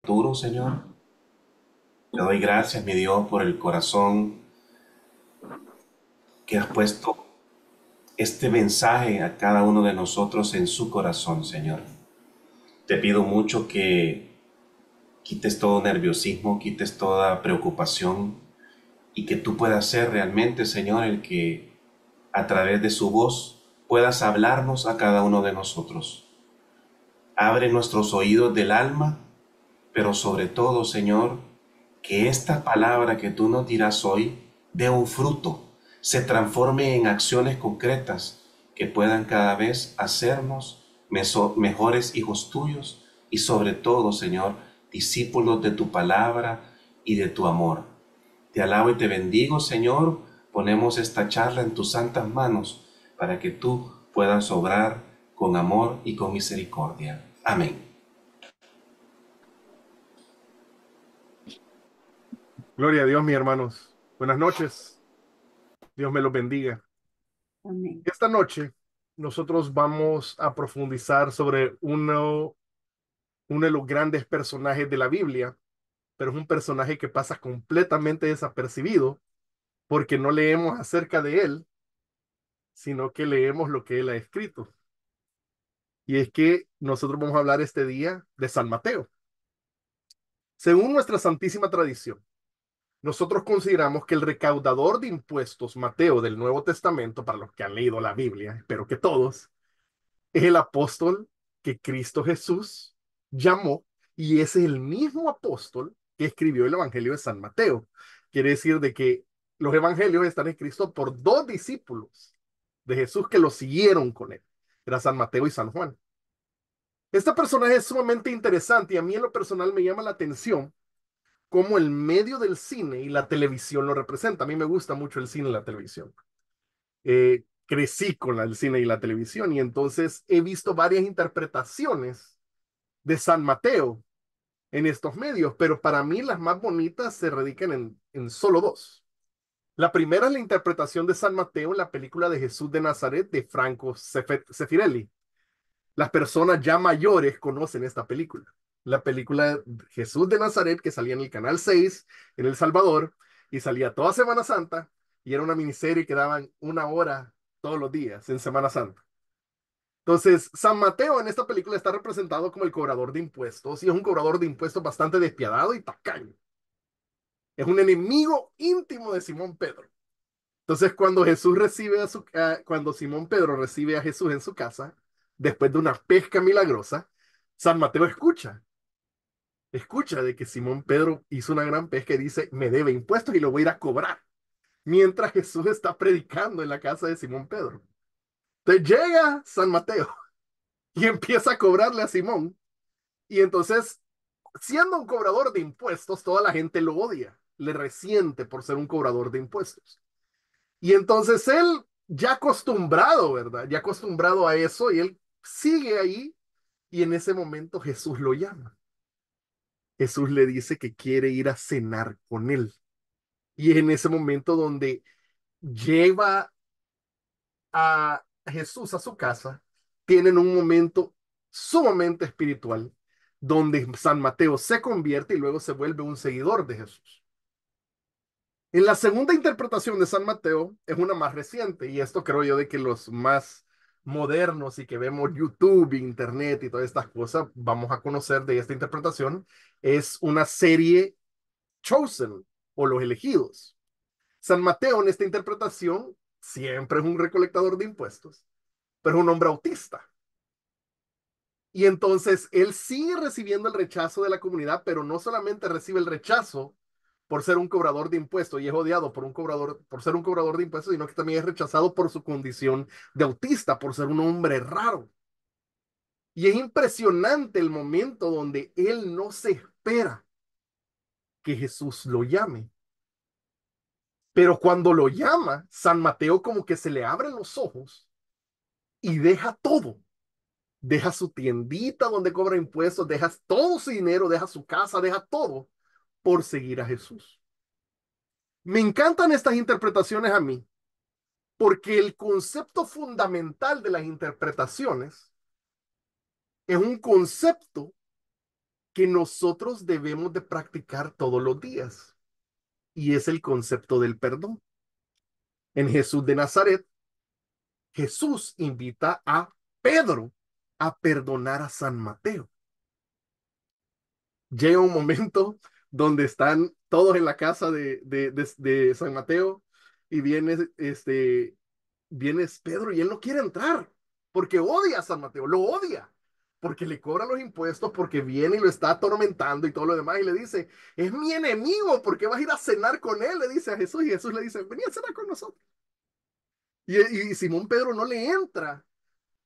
Duro, Señor. Te doy gracias, mi Dios, por el corazón que has puesto este mensaje a cada uno de nosotros en su corazón, Señor. Te pido mucho que quites todo nerviosismo, quites toda preocupación y que tú puedas ser realmente, Señor, el que a través de su voz puedas hablarnos a cada uno de nosotros. Abre nuestros oídos del alma, pero sobre todo, Señor, que esta palabra que tú nos dirás hoy dé un fruto, se transforme en acciones concretas que puedan cada vez hacernos mejores hijos tuyos y sobre todo, Señor, discípulos de tu palabra y de tu amor. Te alabo y te bendigo, Señor. Ponemos esta charla en tus santas manos para que tú puedas obrar con amor y con misericordia. Amén. Gloria a Dios, mis hermanos. Buenas noches. Dios me los bendiga. Amén. Esta noche nosotros vamos a profundizar sobre uno de los grandes personajes de la Biblia, pero es un personaje que pasa completamente desapercibido porque no leemos acerca de él, sino que leemos lo que él ha escrito. Y es que nosotros vamos a hablar este día de San Mateo. Según nuestra santísima tradición, nosotros consideramos que el recaudador de impuestos, Mateo, del Nuevo Testamento, para los que han leído la Biblia, espero que todos, es el apóstol que Cristo Jesús llamó y es el mismo apóstol que escribió el Evangelio de San Mateo. Quiere decir de que los evangelios están escritos por dos discípulos de Jesús que lo siguieron con él. Era San Mateo y San Juan. Este personaje es sumamente interesante y a mí en lo personal me llama la atención cómo el medio del cine y la televisión lo representa. A mí me gusta mucho el cine y la televisión. Crecí con el cine y la televisión y entonces he visto varias interpretaciones de San Mateo en estos medios, pero para mí las más bonitas se radican en solo dos. La primera es la interpretación de San Mateo en la película de Jesús de Nazaret de Franco Sefirelli. Las personas ya mayores conocen esta película. La película de Jesús de Nazaret que salía en el Canal 6 en El Salvador y salía toda Semana Santa y era una miniserie que daban una hora todos los días en Semana Santa. Entonces, San Mateo en esta película está representado como el cobrador de impuestos y es un cobrador de impuestos bastante despiadado y tacaño. Es un enemigo íntimo de Simón Pedro. Entonces, cuando Simón Pedro recibe a Jesús en su casa, después de una pesca milagrosa, San Mateo escucha de que Simón Pedro hizo una gran pesca y dice, me debe impuestos y lo voy a ir a cobrar, mientras Jesús está predicando en la casa de Simón Pedro. Entonces llega San Mateo y empieza a cobrarle a Simón. Y entonces, siendo un cobrador de impuestos, toda la gente lo odia, le resiente por ser un cobrador de impuestos. Y entonces él, ya acostumbrado, ¿verdad? Ya acostumbrado a eso, y él sigue ahí, y en ese momento Jesús lo llama. Jesús le dice que quiere ir a cenar con él. Y es en ese momento donde lleva a Jesús a su casa, tienen un momento sumamente espiritual, donde San Mateo se convierte y luego se vuelve un seguidor de Jesús. En la segunda interpretación de San Mateo es una más reciente, y esto creo yo de que los más modernos y que vemos YouTube, Internet y todas estas cosas, vamos a conocer de esta interpretación, es una serie Chosen o Los Elegidos. San Mateo en esta interpretación siempre es un recolectador de impuestos, pero es un hombre autista. Y entonces él sigue recibiendo el rechazo de la comunidad, pero no solamente recibe el rechazo por ser un cobrador de impuestos y es odiado por ser un cobrador de impuestos, sino que también es rechazado por su condición de autista, por ser un hombre raro. Y es impresionante el momento donde él no se espera que Jesús lo llame. Pero cuando lo llama, San Mateo como que se le abren los ojos y deja todo. Deja su tiendita donde cobra impuestos, deja todo su dinero, deja su casa, deja todo por seguir a Jesús. Me encantan estas interpretaciones a mí, porque el concepto fundamental de las interpretaciones es un concepto que nosotros debemos de practicar todos los días, y es el concepto del perdón. En Jesús de Nazaret, Jesús invita a Pedro a perdonar a San Mateo. Llega un momento donde están todos en la casa de San Mateo y viene Pedro y él no quiere entrar porque odia a San Mateo, lo odia, porque le cobran los impuestos, porque viene y lo está atormentando y todo lo demás y le dice, es mi enemigo, ¿por qué vas a ir a cenar con él? Le dice a Jesús y Jesús le dice, vení a cenar con nosotros. Y Simón Pedro no le entra.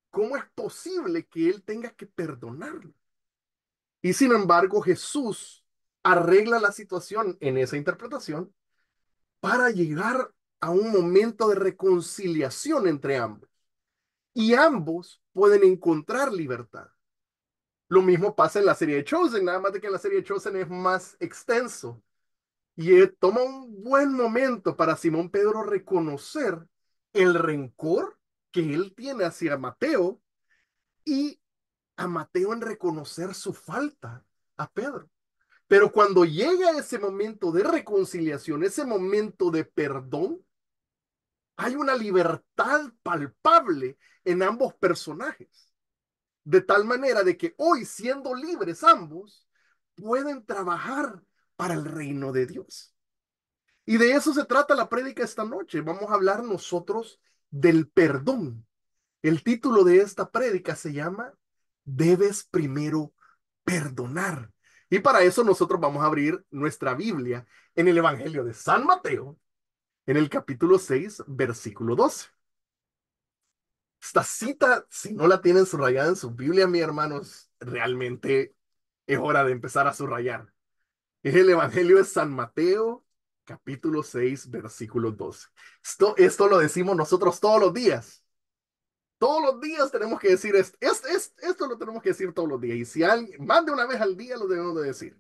¿Cómo es posible que él tenga que perdonarlo? Y sin embargo, Jesús arregla la situación en esa interpretación para llegar a un momento de reconciliación entre ambos. Y ambos pueden encontrar libertad. Lo mismo pasa en la serie de Chosen, nada más de que en la serie de Chosen es más extenso. Y toma un buen momento para Simón Pedro reconocer el rencor que él tiene hacia Mateo y a Mateo en reconocer su falta a Pedro. Pero cuando llega ese momento de reconciliación, ese momento de perdón, hay una libertad palpable en ambos personajes. De tal manera de que hoy, siendo libres ambos, pueden trabajar para el reino de Dios. Y de eso se trata la prédica esta noche. Vamos a hablar nosotros del perdón. El título de esta prédica se llama Debes primero perdonar. Y para eso nosotros vamos a abrir nuestra Biblia en el Evangelio de San Mateo, en el capítulo 6, versículo 12. Esta cita, si no la tienen subrayada en su Biblia, mis hermanos, realmente es hora de empezar a subrayar. Es el Evangelio de San Mateo, capítulo 6, versículo 12. Esto lo decimos nosotros todos los días. Todos los días tenemos que decir esto. Esto lo tenemos que decir todos los días. Y si alguien, más de una vez al día lo debemos de decir.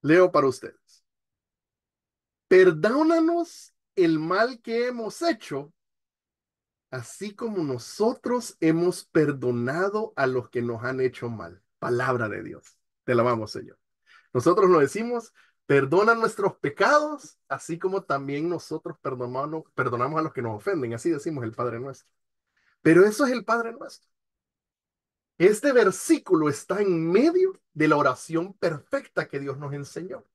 Leo para ustedes. Perdónanos el mal que hemos hecho, así como nosotros hemos perdonado a los que nos han hecho mal. Palabra de Dios. Te la vamos, Señor. Nosotros lo decimos, perdona nuestros pecados, así como también nosotros perdonamos a los que nos ofenden. Así decimos el Padre Nuestro. Pero eso es el Padre Nuestro. Este versículo está en medio de la oración perfecta que Dios nos enseñó.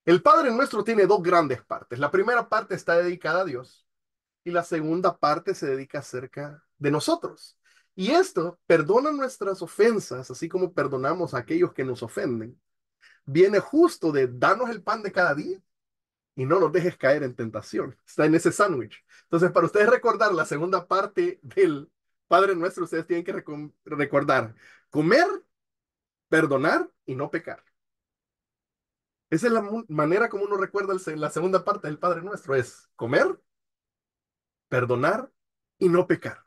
El Padre Nuestro tiene dos grandes partes. La primera parte está dedicada a Dios y la segunda parte se dedica acerca de nosotros. Y esto, perdona nuestras ofensas, así como perdonamos a aquellos que nos ofenden, viene justo de darnos el pan de cada día y no nos dejes caer en tentación. Está en ese sándwich. Entonces, para ustedes recordar la segunda parte del Padre Nuestro, ustedes tienen que recordar comer, perdonar y no pecar. Esa es la manera como uno recuerda la segunda parte del Padre Nuestro, es comer, perdonar y no pecar.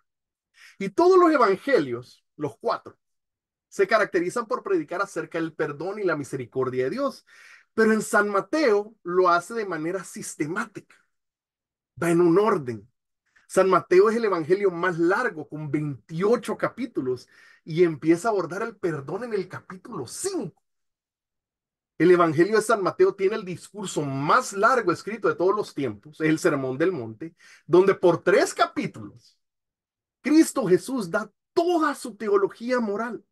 Y todos los evangelios, los cuatro, se caracterizan por predicar acerca del perdón y la misericordia de Dios. Pero en San Mateo lo hace de manera sistemática, va en un orden. San Mateo es el evangelio más largo, con 28 capítulos, y empieza a abordar el perdón en el capítulo 5. El Evangelio de San Mateo tiene el discurso más largo escrito de todos los tiempos, el Sermón del Monte, donde por 3 capítulos Cristo Jesús da toda su teología moral.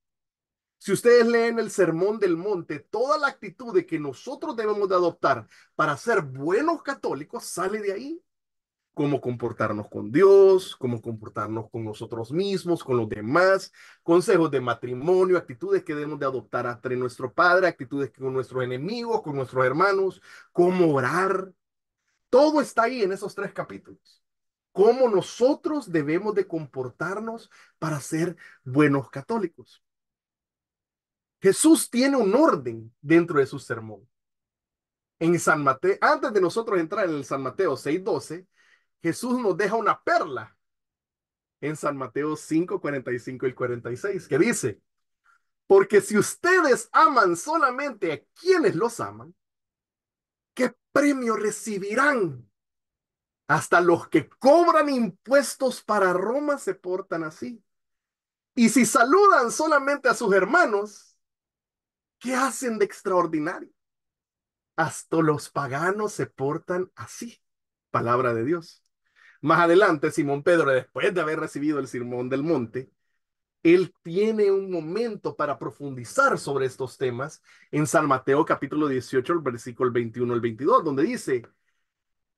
Si ustedes leen el Sermón del Monte, toda la actitud de que nosotros debemos de adoptar para ser buenos católicos sale de ahí. Cómo comportarnos con Dios, cómo comportarnos con nosotros mismos, con los demás, consejos de matrimonio, actitudes que debemos de adoptar entre nuestro Padre, actitudes con nuestros enemigos, con nuestros hermanos, cómo orar. Todo está ahí en esos 3 capítulos. Cómo nosotros debemos de comportarnos para ser buenos católicos. Jesús tiene un orden dentro de su sermón. En San Mateo, antes de nosotros entrar en el San Mateo 6:12, Jesús nos deja una perla en San Mateo 5, 45 y 46, que dice, porque si ustedes aman solamente a quienes los aman, ¿qué premio recibirán? Hasta los que cobran impuestos para Roma se portan así. Y si saludan solamente a sus hermanos, ¿qué hacen de extraordinario? Hasta los paganos se portan así. Palabra de Dios. Más adelante, Simón Pedro, después de haber recibido el sermón del monte, él tiene un momento para profundizar sobre estos temas en San Mateo capítulo 18, el versículo 21 al 22, donde dice,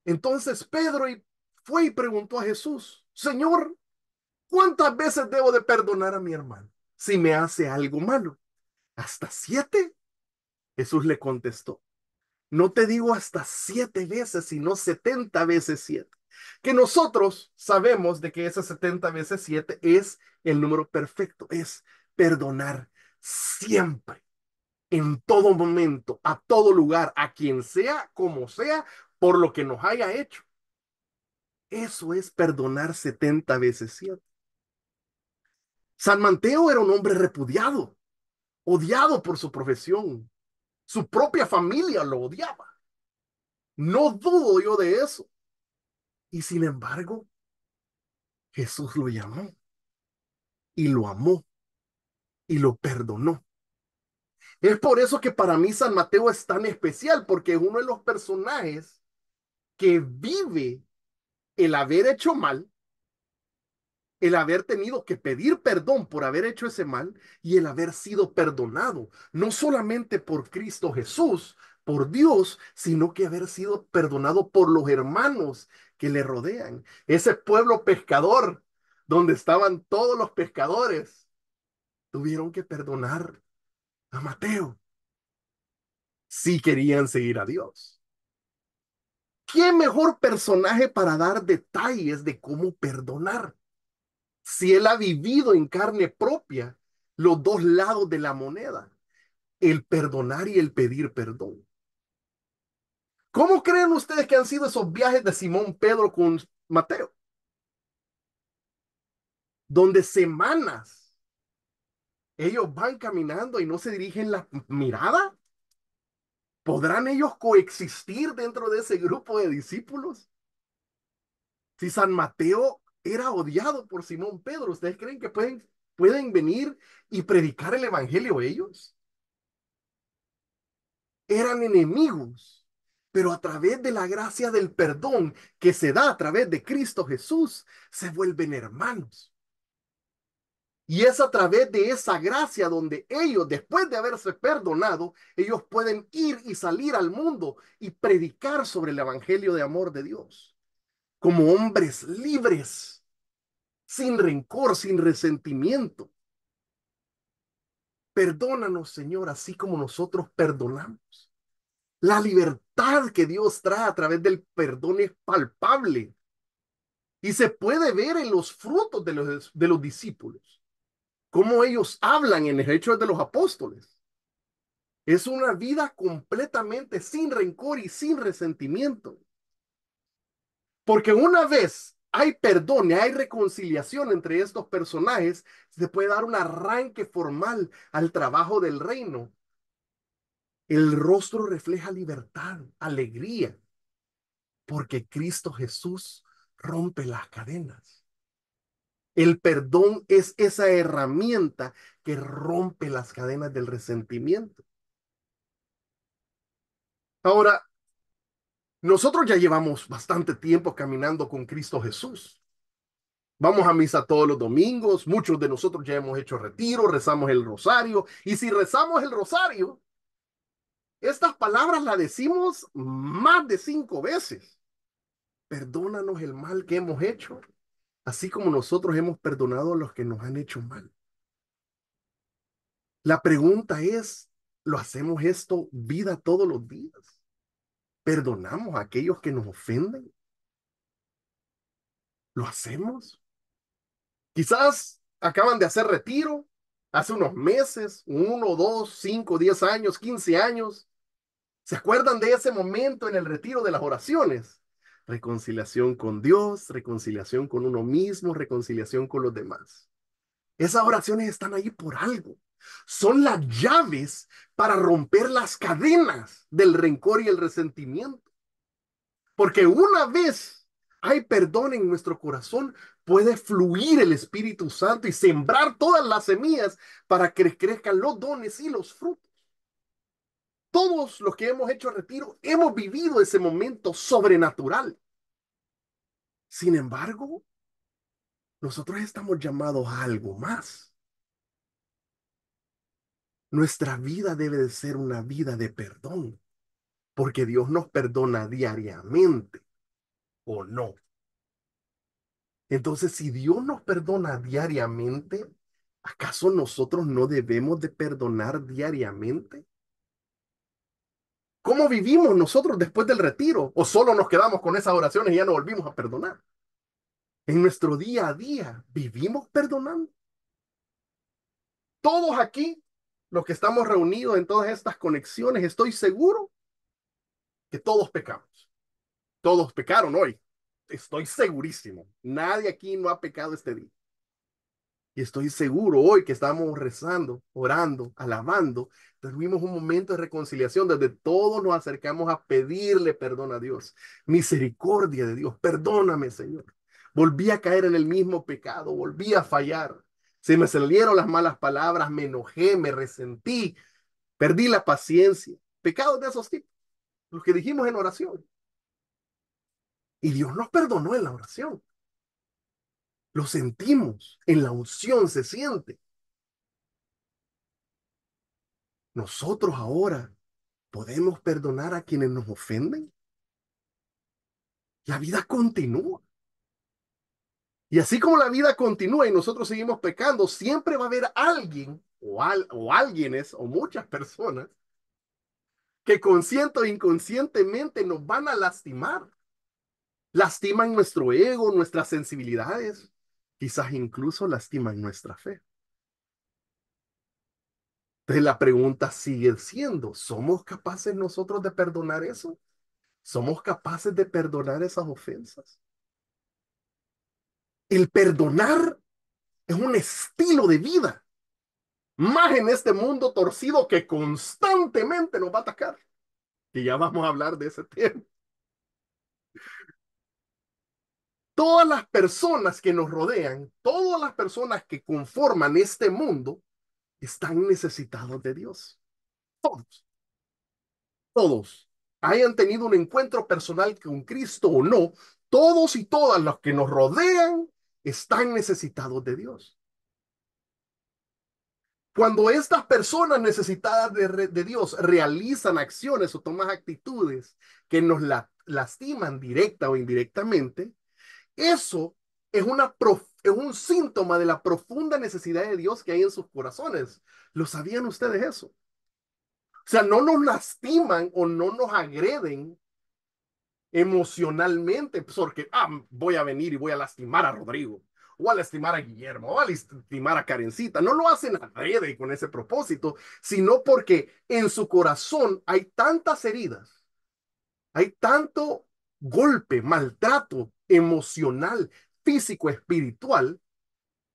entonces Pedro fue y preguntó a Jesús, Señor, ¿cuántas veces debo de perdonar a mi hermano si me hace algo malo? ¿Hasta 7? Jesús le contestó, no te digo hasta 7 veces, sino 70 veces 7. Que nosotros sabemos de que ese 70 veces 7 es el número perfecto, es perdonar siempre, en todo momento, a todo lugar, a quien sea, como sea, por lo que nos haya hecho. Eso es perdonar 70 veces 7. San Mateo era un hombre repudiado, odiado por su profesión. Su propia familia lo odiaba. No dudo yo de eso. Y sin embargo, Jesús lo llamó y lo amó y lo perdonó. Es por eso que para mí San Mateo es tan especial, porque es uno de los personajes que vive el haber hecho mal, el haber tenido que pedir perdón por haber hecho ese mal y el haber sido perdonado, no solamente por Cristo Jesús, por Dios, sino que haber sido perdonado por los hermanos que le rodean. Ese pueblo pescador, donde estaban todos los pescadores, tuvieron que perdonar a Mateo si querían seguir a Dios. ¿Qué mejor personaje para dar detalles de cómo perdonar? Si él ha vivido en carne propia los dos lados de la moneda, el perdonar y el pedir perdón. ¿Cómo creen ustedes que han sido esos viajes de Simón Pedro con Mateo? Donde semanas ellos van caminando y no se dirigen la mirada. ¿Podrán ellos coexistir dentro de ese grupo de discípulos? Si San Mateo era odiado por Simón Pedro, ¿ustedes creen que pueden venir y predicar el evangelio ellos? Eran enemigos, pero a través de la gracia del perdón que se da a través de Cristo Jesús, se vuelven hermanos. Y es a través de esa gracia donde ellos, después de haberse perdonado, ellos pueden ir y salir al mundo y predicar sobre el evangelio de amor de Dios, como hombres libres, sin rencor, sin resentimiento. Perdónanos, Señor, así como nosotros perdonamos. La libertad que Dios trae a través del perdón es palpable y se puede ver en los frutos de los discípulos, cómo ellos hablan en los Hechos de los Apóstoles. Es una vida completamente sin rencor y sin resentimiento. Porque una vez hay perdón y hay reconciliación entre estos personajes, se puede dar un arranque formal al trabajo del reino. El rostro refleja libertad, alegría, porque Cristo Jesús rompe las cadenas. El perdón es esa herramienta que rompe las cadenas del resentimiento. Ahora, nosotros ya llevamos bastante tiempo caminando con Cristo Jesús. Vamos a misa todos los domingos, muchos de nosotros ya hemos hecho retiro, rezamos el rosario, y si rezamos el rosario, estas palabras las decimos más de 5 veces. Perdónanos el mal que hemos hecho, así como nosotros hemos perdonado a los que nos han hecho mal. La pregunta es, ¿lo hacemos esto vida todos los días? ¿Perdonamos a aquellos que nos ofenden? ¿Lo hacemos? Quizás acaban de hacer retiro hace unos meses, 1, 2, 5, 10 años, 15 años. ¿Se acuerdan de ese momento en el retiro de las oraciones? Reconciliación con Dios, reconciliación con uno mismo, reconciliación con los demás. Esas oraciones están ahí por algo. Son las llaves para romper las cadenas del rencor y el resentimiento. Porque una vez hay perdón en nuestro corazón, puede fluir el Espíritu Santo y sembrar todas las semillas para que crezcan los dones y los frutos. Todos los que hemos hecho retiro hemos vivido ese momento sobrenatural. Sin embargo, nosotros estamos llamados a algo más. Nuestra vida debe de ser una vida de perdón, porque Dios nos perdona diariamente, ¿o no? Entonces, si Dios nos perdona diariamente, ¿acaso nosotros no debemos de perdonar diariamente? ¿Cómo vivimos nosotros después del retiro? ¿O solo nos quedamos con esas oraciones y ya no volvimos a perdonar? En nuestro día a día, ¿vivimos perdonando? Todos aquí, los que estamos reunidos en todas estas conexiones, estoy seguro que todos pecamos. Todos pecaron hoy. Estoy segurísimo. Nadie aquí no ha pecado este día. Y estoy seguro hoy que estamos rezando, orando, alabando, tuvimos un momento de reconciliación donde todos nos acercamos a pedirle perdón a Dios. Misericordia de Dios. Perdóname, Señor. Volví a caer en el mismo pecado, volví a fallar. Se me salieron las malas palabras, me enojé, me resentí, perdí la paciencia. Pecados de esos tipos, los que dijimos en oración. Y Dios nos perdonó en la oración. Lo sentimos, en la unción se siente. Nosotros ahora podemos perdonar a quienes nos ofenden. La vida continúa. Y así como la vida continúa y nosotros seguimos pecando, siempre va a haber alguien o alguienes o muchas personas que consciente o inconscientemente nos van a lastimar. Lastiman nuestro ego, nuestras sensibilidades, quizás incluso lastiman nuestra fe. Entonces la pregunta sigue siendo, ¿somos capaces nosotros de perdonar eso? ¿Somos capaces de perdonar esas ofensas? El perdonar es un estilo de vida, más en este mundo torcido que constantemente nos va a atacar. Y ya vamos a hablar de ese tema. Todas las personas que nos rodean, todas las personas que conforman este mundo, están necesitados de Dios. Todos, todos. Hayan tenido un encuentro personal con Cristo o no, todos y todas los que nos rodean están necesitados de Dios. Cuando estas personas necesitadas de Dios realizan acciones o toman actitudes que nos lastiman directa o indirectamente, eso es un síntoma de la profunda necesidad de Dios que hay en sus corazones. ¿Lo sabían ustedes eso? O sea, no nos lastiman o no nos agreden emocionalmente, porque voy a venir y voy a lastimar a Rodrigo, o a lastimar a Guillermo, o a lastimar a Karencita. No lo hacen adrede con ese propósito, sino porque en su corazón hay tantas heridas, hay tanto golpe, maltrato emocional, físico, espiritual,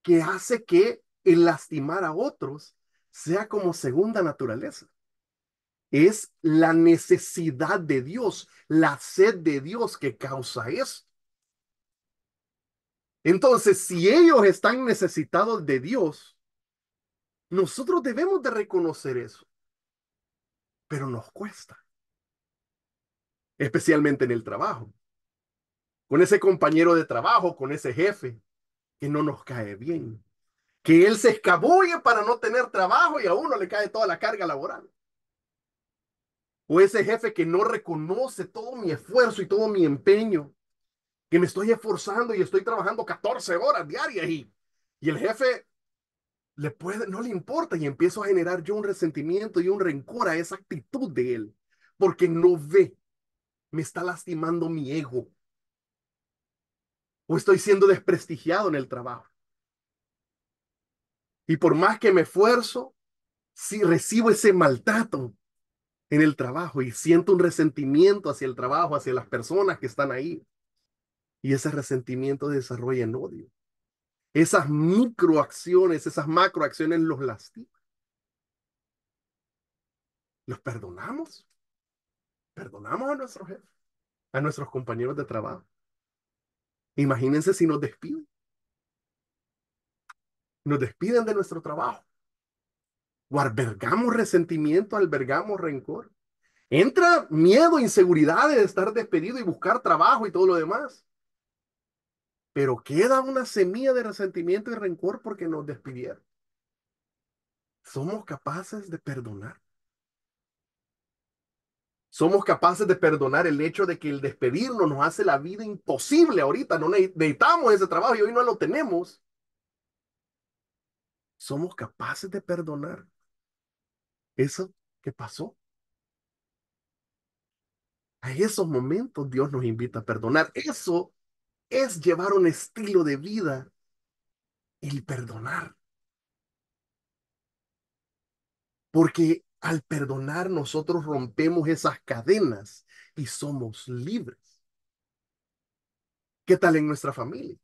que hace que el lastimar a otros sea como segunda naturaleza. Es la necesidad de Dios, la sed de Dios que causa eso. Entonces, si ellos están necesitados de Dios, nosotros debemos de reconocer eso, pero nos cuesta, especialmente en el trabajo, con ese compañero de trabajo, con ese jefe que no nos cae bien, que él se escabulle para no tener trabajo y a uno le cae toda la carga laboral. O ese jefe que no reconoce todo mi esfuerzo y todo mi empeño, que me estoy esforzando y estoy trabajando 14 horas diarias y el jefe no le importa y empiezo a generar yo un resentimiento y un rencor a esa actitud de él, porque no ve, me está lastimando mi ego o estoy siendo desprestigiado en el trabajo. Y por más que me esfuerzo, si recibo ese maltrato en el trabajo y siento un resentimiento hacia el trabajo, hacia las personas que están ahí, y ese resentimiento desarrolla en odio. Esas microacciones, esas macroacciones los lastiman. ¿Los perdonamos? ¿Perdonamos a nuestros jefes, a nuestros compañeros de trabajo? Imagínense si nos despiden de nuestro trabajo, o albergamos resentimiento, albergamos rencor. Entra miedo, inseguridad de estar despedido y buscar trabajo y todo lo demás. Pero queda una semilla de resentimiento y rencor porque nos despidieron. Somos capaces de perdonar. Somos capaces de perdonar el hecho de que el despedirnos nos hace la vida imposible ahorita. No necesitamos ese trabajo y hoy no lo tenemos. Somos capaces de perdonar eso que pasó. A esos momentos Dios nos invita a perdonar. Eso es llevar un estilo de vida, el perdonar. Porque al perdonar nosotros rompemos esas cadenas y somos libres. ¿Qué tal en nuestra familia?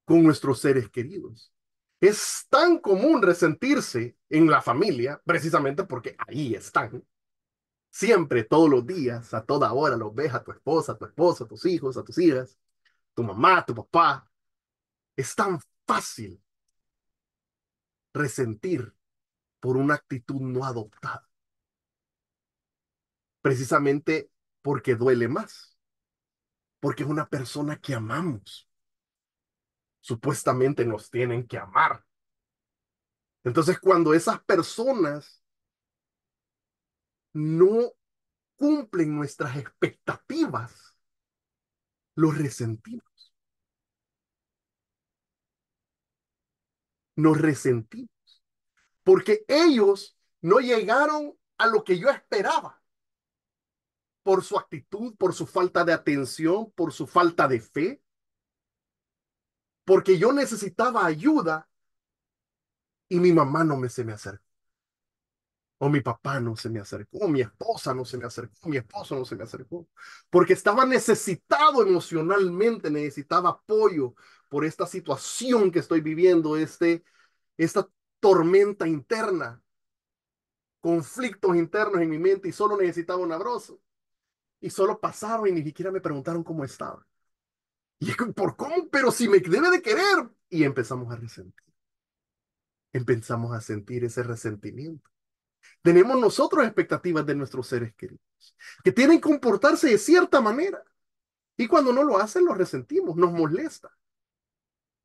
Con nuestros seres queridos. Es tan común resentirse en la familia, precisamente porque ahí están. Siempre, todos los días, a toda hora, los ves a tu esposa, a tu esposo, a tus hijos, a tus hijas, tu mamá, tu papá. Es tan fácil resentir por una actitud no adoptada, precisamente porque duele más, porque es una persona que amamos. Supuestamente nos tienen que amar. Entonces, cuando esas personas no cumplen nuestras expectativas, los resentimos, nos resentimos, porque ellos no llegaron a lo que yo esperaba por su actitud, por su falta de atención, por su falta de fe, porque yo necesitaba ayuda y mi mamá se me acercó, o mi papá no se me acercó, o mi esposa no se me acercó, mi esposo no se me acercó, porque estaba necesitado emocionalmente, necesitaba apoyo por esta situación que estoy viviendo, esta tormenta interna, conflictos internos en mi mente y solo necesitaba un abrazo. Y solo pasaron y ni siquiera me preguntaron cómo estaba. Y es ¿por cómo? Pero si me debe de querer. Y empezamos a resentir. Empezamos a sentir ese resentimiento. Tenemos nosotros expectativas de nuestros seres queridos, que tienen que comportarse de cierta manera. Y cuando no lo hacen, los resentimos, nos molesta.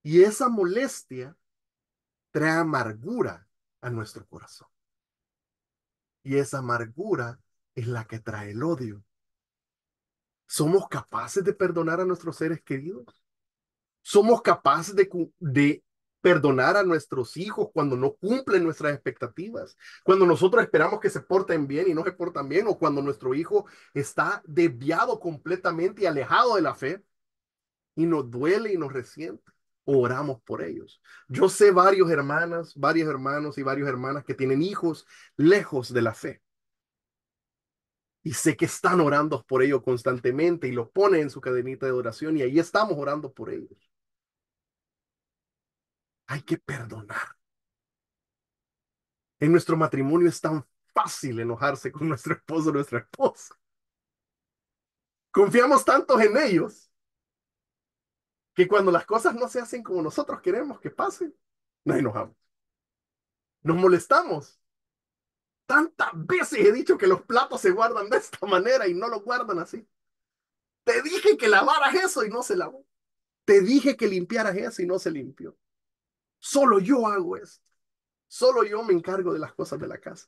Y esa molestia trae amargura a nuestro corazón. Y esa amargura es la que trae el odio. ¿Somos capaces de perdonar a nuestros seres queridos? ¿Somos capaces de perdonar a nuestros hijos cuando no cumplen nuestras expectativas? Cuando nosotros esperamos que se porten bien y no se portan bien, o cuando nuestro hijo está desviado completamente y alejado de la fe y nos duele y nos resiente. Oramos por ellos. Yo sé varios hermanos y varias hermanas que tienen hijos lejos de la fe. Y sé que están orando por ellos constantemente y los ponen en su cadenita de oración y ahí estamos orando por ellos. Hay que perdonar. En nuestro matrimonio es tan fácil enojarse con nuestro esposo o nuestra esposa. Confiamos tanto en ellos que cuando las cosas no se hacen como nosotros queremos que pasen, nos enojamos. Nos molestamos. Tantas veces he dicho que los platos se guardan de esta manera y no los guardan así. Te dije que lavaras eso y no se lavó. Te dije que limpiaras eso y no se limpió. Solo yo hago esto. Solo yo me encargo de las cosas de la casa.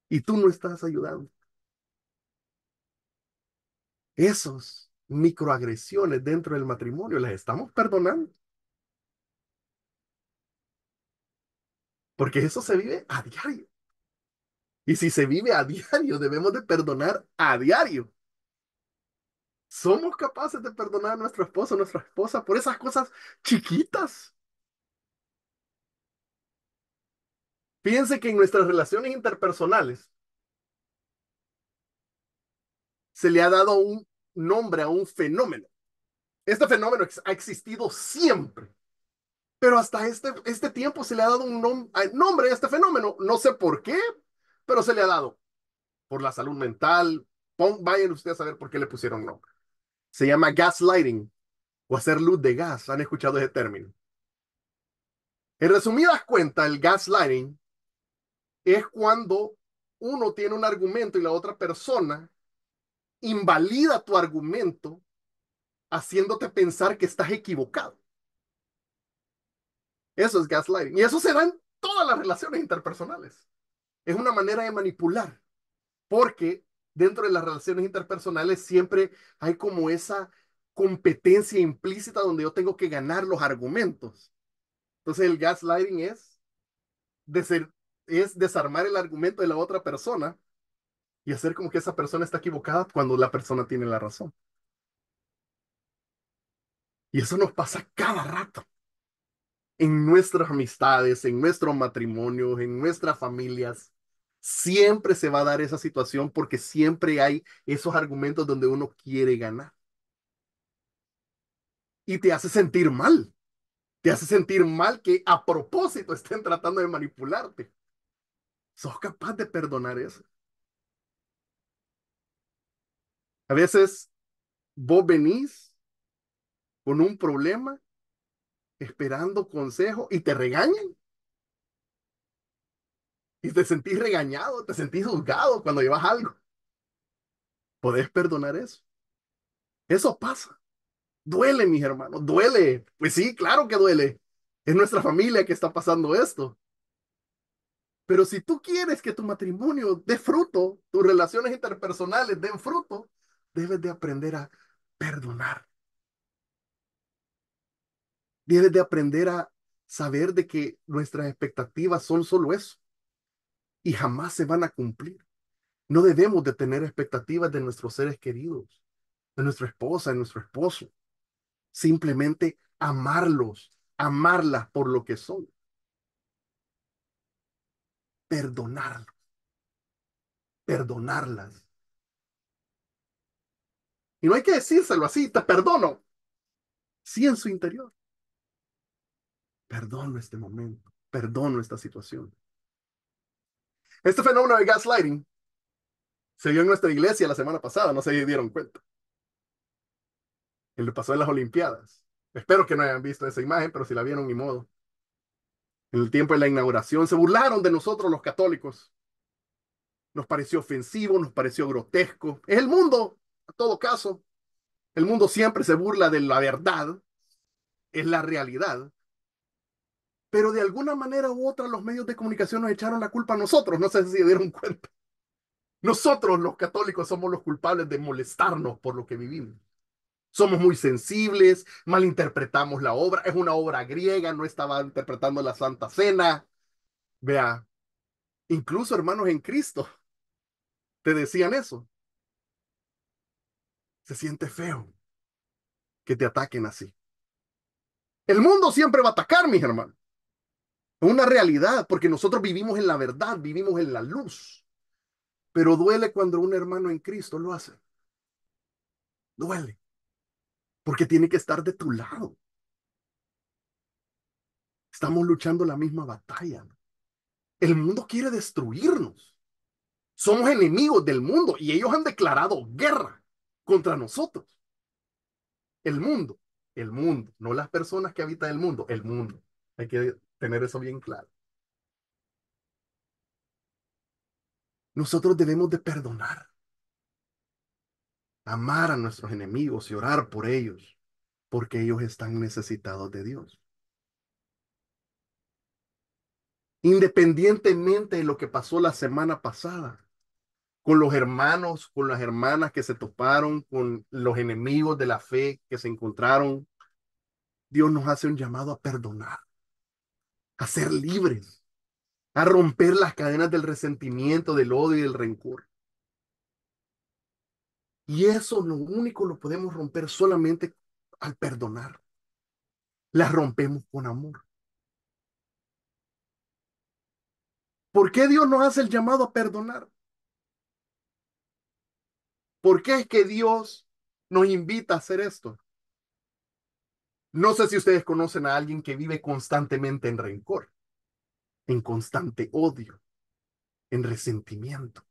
Y tú no estás ayudando. Esos microagresiones dentro del matrimonio las estamos perdonando, porque eso se vive a diario. Y si se vive a diario, debemos de perdonar a diario. Somos capaces de perdonar a nuestro esposo, a nuestra esposa por esas cosas chiquitas. Fíjense que en nuestras relaciones interpersonales se le ha dado un nombre a un fenómeno. Este fenómeno ha existido siempre, pero hasta este tiempo se le ha dado un nombre a este fenómeno. No sé por qué, pero se le ha dado. Por la salud mental. Vayan ustedes a saber por qué le pusieron nombre. Se llama gaslighting. o hacer luz de gas. ¿Han escuchado ese término? En resumidas cuentas, el gaslighting es cuando uno tiene un argumento y la otra persona invalida tu argumento haciéndote pensar que estás equivocado. Eso es gaslighting. Y eso se da en todas las relaciones interpersonales. Es una manera de manipular, porque dentro de las relaciones interpersonales siempre hay como esa competencia implícita donde yo tengo que ganar los argumentos. Entonces el gaslighting de ser, es desarmar el argumento de la otra persona y hacer como que esa persona está equivocada cuando la persona tiene la razón. Y eso nos pasa cada rato en nuestras amistades, en nuestros matrimonios, en nuestras familias. Siempre se va a dar esa situación porque siempre hay esos argumentos donde uno quiere ganar. Y te hace sentir mal. Te hace sentir mal que a propósito estén tratando de manipularte. ¿Sos capaz de perdonar eso? A veces vos venís con un problema esperando consejo y te regañan y te sentís regañado, te sentís juzgado cuando llevas algo. ¿Podés perdonar eso? Eso pasa. Duele, mis hermanos, duele. Pues sí, claro que duele. Es nuestra familia que está pasando esto. Pero si tú quieres que tu matrimonio dé fruto, tus relaciones interpersonales den fruto, debes de aprender a perdonar. Debes de aprender a saber de que nuestras expectativas son solo eso y jamás se van a cumplir. No debemos de tener expectativas de nuestros seres queridos, de nuestra esposa, de nuestro esposo. Simplemente amarlos, amarlas por lo que son, perdonarlos, perdonarlas. Y no hay que decírselo así, te perdono. Sí, en su interior. Perdono este momento, perdono esta situación. Este fenómeno de gaslighting se vio en nuestra iglesia la semana pasada, no se dieron cuenta. Y le pasó en las Olimpiadas. Espero que no hayan visto esa imagen, pero si la vieron, ni modo. En el tiempo de la inauguración se burlaron de nosotros los católicos. Nos pareció ofensivo, nos pareció grotesco. Es el mundo, en todo caso. El mundo siempre se burla de la verdad, es la realidad. Pero de alguna manera u otra los medios de comunicación nos echaron la culpa a nosotros. No sé si se dieron cuenta. Nosotros los católicos somos los culpables de molestarnos por lo que vivimos. Somos muy sensibles, malinterpretamos la obra. Es una obra griega, no estaba interpretando la Santa Cena. Vea, incluso hermanos en Cristo te decían eso. Se siente feo que te ataquen así. El mundo siempre va a atacar, mis hermanos. Es una realidad, porque nosotros vivimos en la verdad, vivimos en la luz. Pero duele cuando un hermano en Cristo lo hace. Duele, porque tiene que estar de tu lado. Estamos luchando la misma batalla. El mundo quiere destruirnos. Somos enemigos del mundo y ellos han declarado guerra contra nosotros. El mundo, no las personas que habitan el mundo, el mundo. Hay que tener eso bien claro. Nosotros debemos de perdonar, amar a nuestros enemigos y orar por ellos, porque ellos están necesitados de Dios. Independientemente de lo que pasó la semana pasada, con los hermanos, con las hermanas que se toparon, con los enemigos de la fe que se encontraron, Dios nos hace un llamado a perdonar, a ser libres, a romper las cadenas del resentimiento, del odio y del rencor. Y eso lo único lo podemos romper solamente al perdonar. Las rompemos con amor. ¿Por qué Dios nos hace el llamado a perdonar? ¿Por qué es que Dios nos invita a hacer esto? No sé si ustedes conocen a alguien que vive constantemente en rencor, en constante odio, en resentimiento.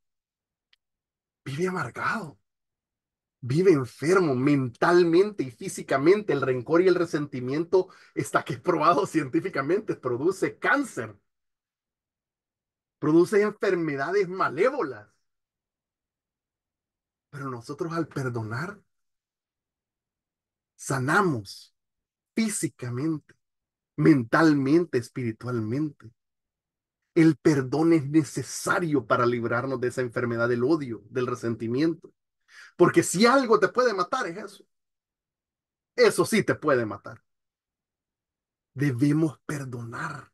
Vive amargado. Vive enfermo mentalmente y físicamente. El rencor y el resentimiento está que es probado científicamente, produce cáncer, produce enfermedades malévolas. Pero nosotros al perdonar, sanamos físicamente, mentalmente, espiritualmente. El perdón es necesario para librarnos de esa enfermedad del odio, del resentimiento. Porque si algo te puede matar es eso. Eso sí te puede matar. Debemos perdonar.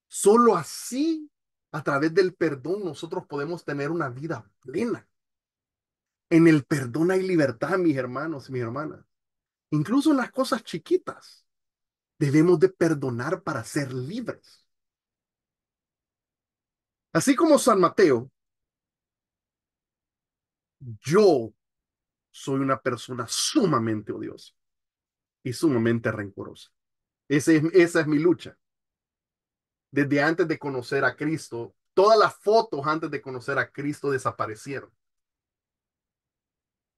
Solo así, a través del perdón, nosotros podemos tener una vida plena. En el perdón hay libertad, mis hermanos y mis hermanas. Incluso en las cosas chiquitas. Debemos de perdonar para ser libres. Así como San Mateo, yo soy una persona sumamente odiosa y sumamente rencorosa. Esa es mi lucha. Desde antes de conocer a Cristo, todas las fotos antes de conocer a Cristo desaparecieron.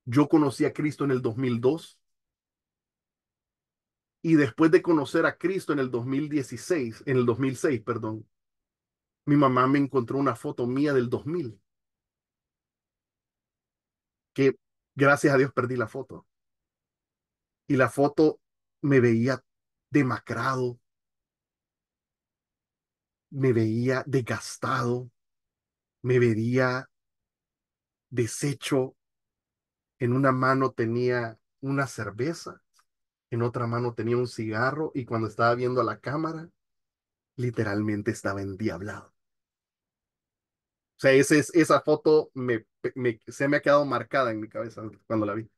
Yo conocí a Cristo en el 2002 y después de conocer a Cristo en el 2016, en el 2006, perdón, mi mamá me encontró una foto mía del 2000 que gracias a Dios perdí la foto. Y la foto me veía demacrado, me veía desgastado, me veía deshecho. En una mano tenía una cerveza, en otra mano tenía un cigarro y cuando estaba viendo a la cámara, literalmente estaba endiablado. O sea, esa foto se me ha quedado marcada en mi cabeza cuando la vi.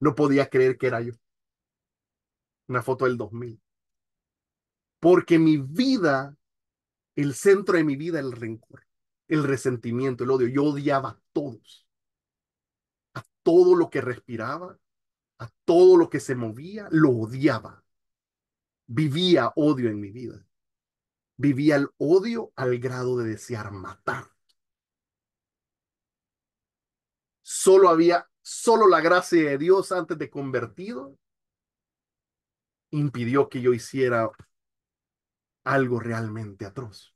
No podía creer que era yo. Una foto del 2000. Porque mi vida, el centro de mi vida, el rencor, el resentimiento, el odio. Yo odiaba a todos, a todo lo que respiraba, a todo lo que se movía, lo odiaba. Vivía odio en mi vida. Vivía el odio al grado de desear matar. Solo la gracia de Dios antes de convertido impidió que yo hiciera algo realmente atroz.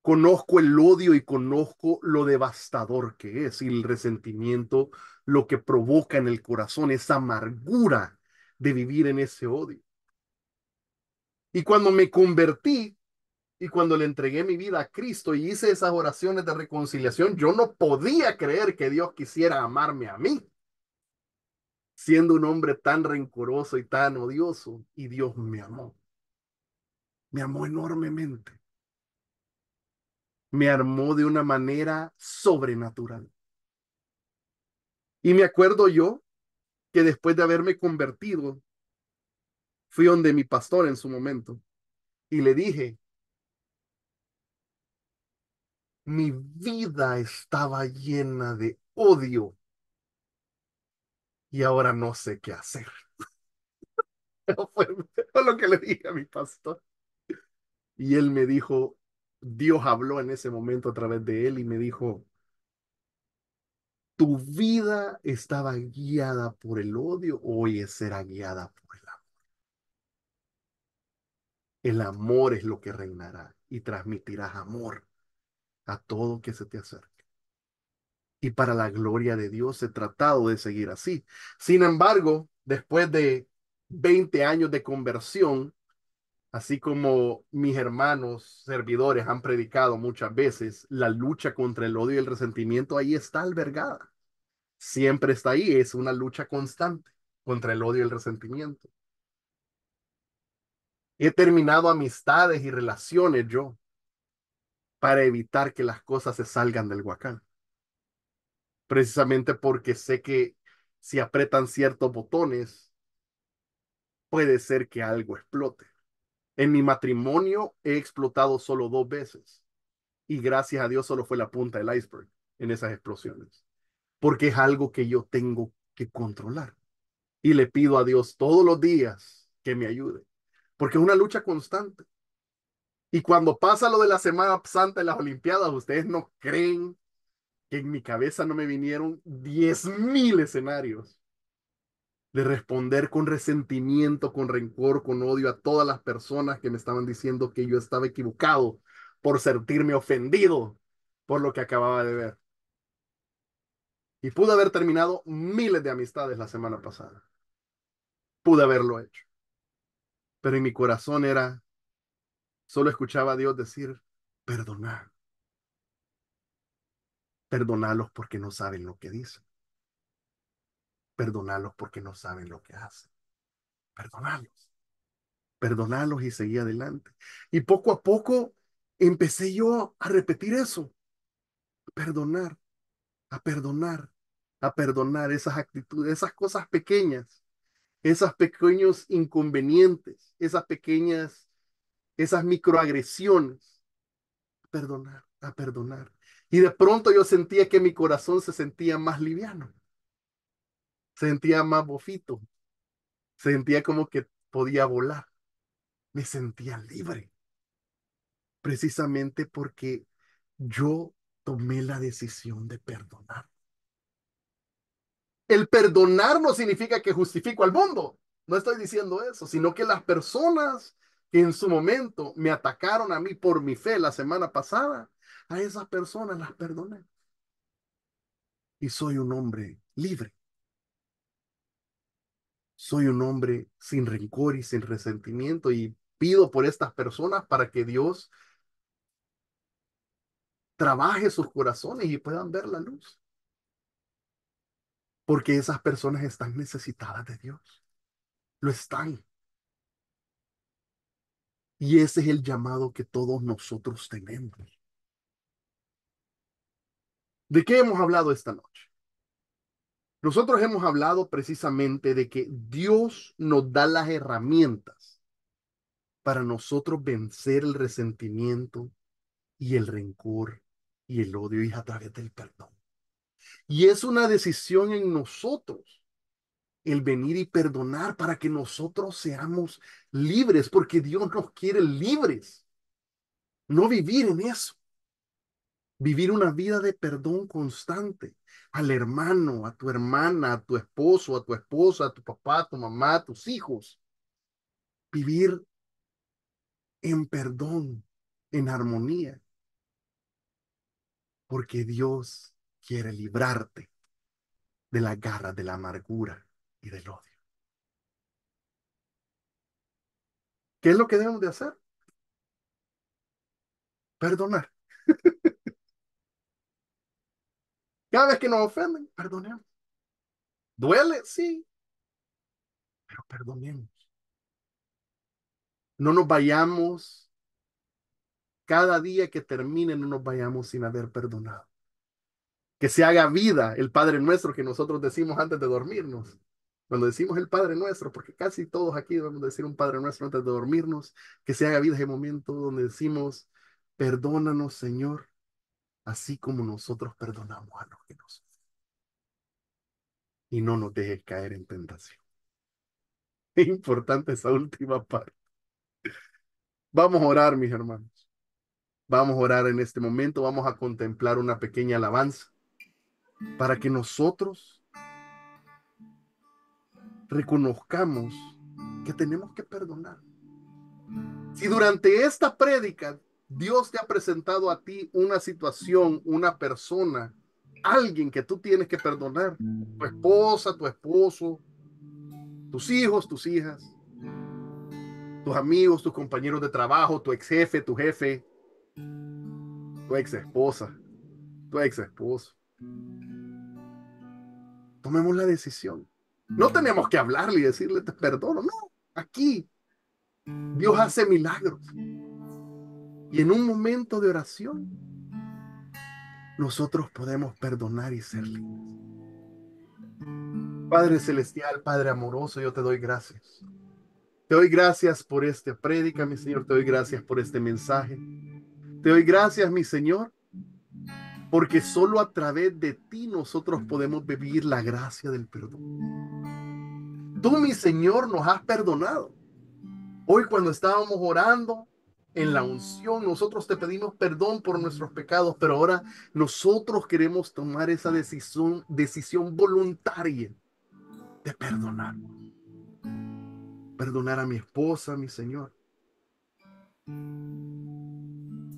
Conozco el odio y conozco lo devastador que es y el resentimiento, lo que provoca en el corazón, esa amargura de vivir en ese odio. Y cuando me convertí y cuando le entregué mi vida a Cristo y hice esas oraciones de reconciliación, yo no podía creer que Dios quisiera amarme a mí, siendo un hombre tan rencoroso y tan odioso. Y Dios me amó enormemente, me armó de una manera sobrenatural. Y me acuerdo yo que después de haberme convertido, fui donde mi pastor en su momento y le dije, mi vida estaba llena de odio y ahora no sé qué hacer. Fue lo que le dije a mi pastor. Y él me dijo, Dios habló en ese momento a través de él y me dijo, tu vida estaba guiada por el odio, hoy será guiada por el amor. El amor es lo que reinará y transmitirás amor a todo que se te acerque. Y para la gloria de Dios he tratado de seguir así. Sin embargo, después de 20 años de conversión, así como mis hermanos servidores han predicado muchas veces, la lucha contra el odio y el resentimiento ahí está albergada. Siempre está ahí, es una lucha constante contra el odio y el resentimiento. He terminado amistades y relaciones yo para evitar que las cosas se salgan del huacán. Precisamente porque sé que si apretan ciertos botones, puede ser que algo explote. En mi matrimonio he explotado solo 2 veces y gracias a Dios solo fue la punta del iceberg en esas explosiones, porque es algo que yo tengo que controlar y le pido a Dios todos los días que me ayude, porque es una lucha constante. Y cuando pasa lo de la Semana Santa y las Olimpiadas, ustedes no creen que en mi cabeza no me vinieron 10.000 escenarios de responder con resentimiento, con rencor, con odio a todas las personas que me estaban diciendo que yo estaba equivocado por sentirme ofendido por lo que acababa de ver. Y pude haber terminado miles de amistades la semana pasada. Pude haberlo hecho. Pero en mi corazón solo escuchaba a Dios decir, perdona, perdonalos porque no saben lo que dicen. Perdonalos porque no saben lo que hacen. Perdonalos. Perdonalos y seguí adelante. Y poco a poco empecé yo a repetir eso. Perdonar, a perdonar, a perdonar esas actitudes, esas cosas pequeñas, esos pequeños inconvenientes, esas microagresiones. Perdonar, a perdonar. Y de pronto yo sentía que mi corazón se sentía más liviano, se sentía más bofito, sentía como que podía volar, me sentía libre, precisamente porque yo tomé la decisión de perdonar. El perdonar no significa que justifico al mundo, no estoy diciendo eso, sino que las personas que en su momento me atacaron a mí por mi fe la semana pasada, a esas personas las perdoné. Y soy un hombre libre. Soy un hombre sin rencor y sin resentimiento y pido por estas personas para que Dios trabaje sus corazones y puedan ver la luz, porque esas personas están necesitadas de Dios, lo están. Y ese es el llamado que todos nosotros tenemos. ¿De qué hemos hablado esta noche? Nosotros hemos hablado precisamente de que Dios nos da las herramientas para nosotros vencer el resentimiento y el rencor y el odio y a través del perdón. Y es una decisión en nosotros el venir y perdonar para que nosotros seamos libres, porque Dios nos quiere libres, no vivir en eso, vivir una vida de perdón constante al hermano, a tu hermana, a tu esposo, a tu esposa, a tu papá, a tu mamá, a tus hijos, vivir en perdón, en armonía, porque Dios quiere librarte de la garra, de la amargura y del odio. ¿Qué es lo que debemos de hacer? Perdonar. Cada vez que nos ofenden, perdonemos. ¿Duele? Sí, pero perdonemos. No nos vayamos, cada día que termine, no nos vayamos sin haber perdonado. Que se haga vida el Padre Nuestro que nosotros decimos antes de dormirnos. Cuando decimos el Padre Nuestro, porque casi todos aquí debemos decir un Padre Nuestro antes de dormirnos, que se haga vida ese momento donde decimos, perdónanos, Señor, así como nosotros perdonamos a los que nos. Y no nos dejes caer en tentación. Es importante esa última parte. Vamos a orar, mis hermanos. Vamos a orar en este momento. Vamos a contemplar una pequeña alabanza para que nosotros reconozcamos que tenemos que perdonar. Si durante esta prédica Dios te ha presentado a ti una situación, una persona, alguien que tú tienes que perdonar, tu esposa, tu esposo, tus hijos, tus hijas, tus amigos, tus compañeros de trabajo, tu ex jefe, tu jefe, tu ex esposa, tu ex esposo. Tomemos la decisión. No tenemos que hablarle y decirle te perdono, no. Aquí Dios hace milagros. Y en un momento de oración, nosotros podemos perdonar y ser libres. Padre celestial, Padre amoroso, yo te doy gracias. Te doy gracias por esta prédica, mi Señor. Te doy gracias por este mensaje. Te doy gracias, mi Señor, porque solo a través de ti nosotros podemos vivir la gracia del perdón. Tú, mi Señor, nos has perdonado. Hoy cuando estábamos orando, En la unción nosotros te pedimos perdón por nuestros pecados, pero ahora nosotros queremos tomar esa decisión voluntaria de perdonar. Perdonar a mi esposa, mi Señor.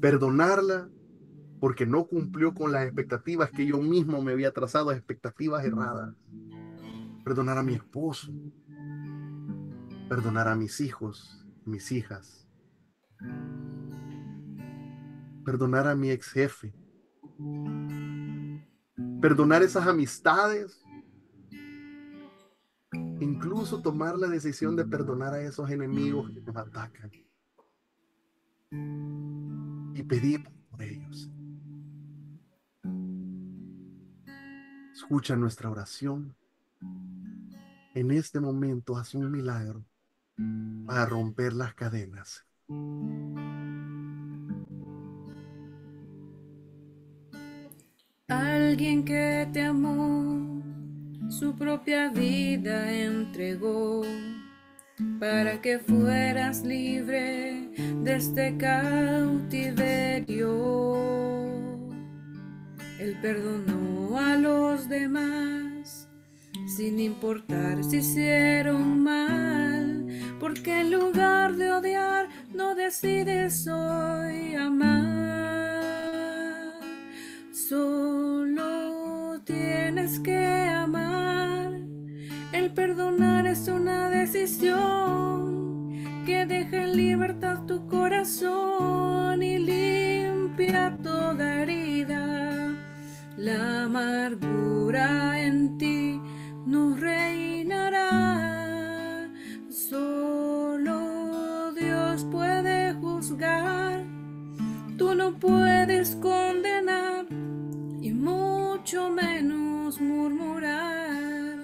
Perdonarla porque no cumplió con las expectativas que yo mismo me había trazado, expectativas erradas. Perdonar a mi esposo, perdonar a mis hijos, mis hijas, perdonar a mi ex jefe, perdonar esas amistades, incluso tomar la decisión de perdonar a esos enemigos que nos atacan y pedir por ellos. Escucha nuestra oración. En este momento haz un milagro para romper las cadenas. Alguien que te amó, su propia vida entregó para que fueras libre de este cautiverio. Él perdonó a los demás sin importar si hicieron mal, porque en lugar de odiar no decides hoy amar. Solo tienes que amar. El perdonar es una decisión que deja en libertad tu corazón y limpia toda herida. La amargura en ti no reinará. Solo Dios puede juzgar. Tú no puedes condenar y mucho menos murmurar.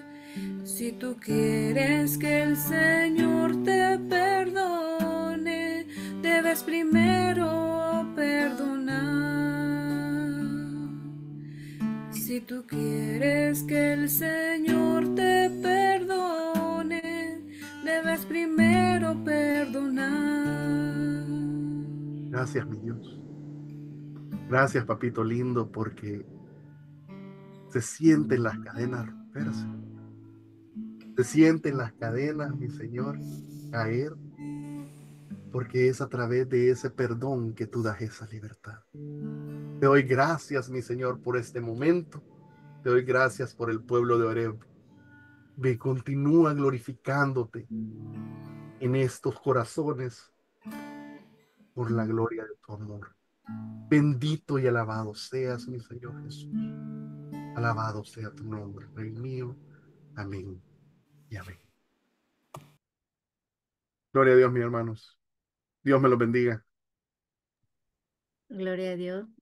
Si tú quieres que el Señor te perdone, debes primero perdonar. Si tú quieres que el Señor te perdone, debes primero perdonar. Gracias, mi Dios. Gracias, papito lindo, porque se sienten las cadenas romperse. Se sienten las cadenas, mi Señor, caer, porque es a través de ese perdón que tú das esa libertad. Te doy gracias, mi Señor, por este momento. Te doy gracias por el pueblo de Oreb. Ve, continúa glorificándote en estos corazones por la gloria de tu amor. Bendito y alabado seas, mi Señor Jesús. Alabado sea tu nombre, Rey mío. Amén y amén. Gloria a Dios, mis hermanos. Dios me los bendiga. Gloria a Dios.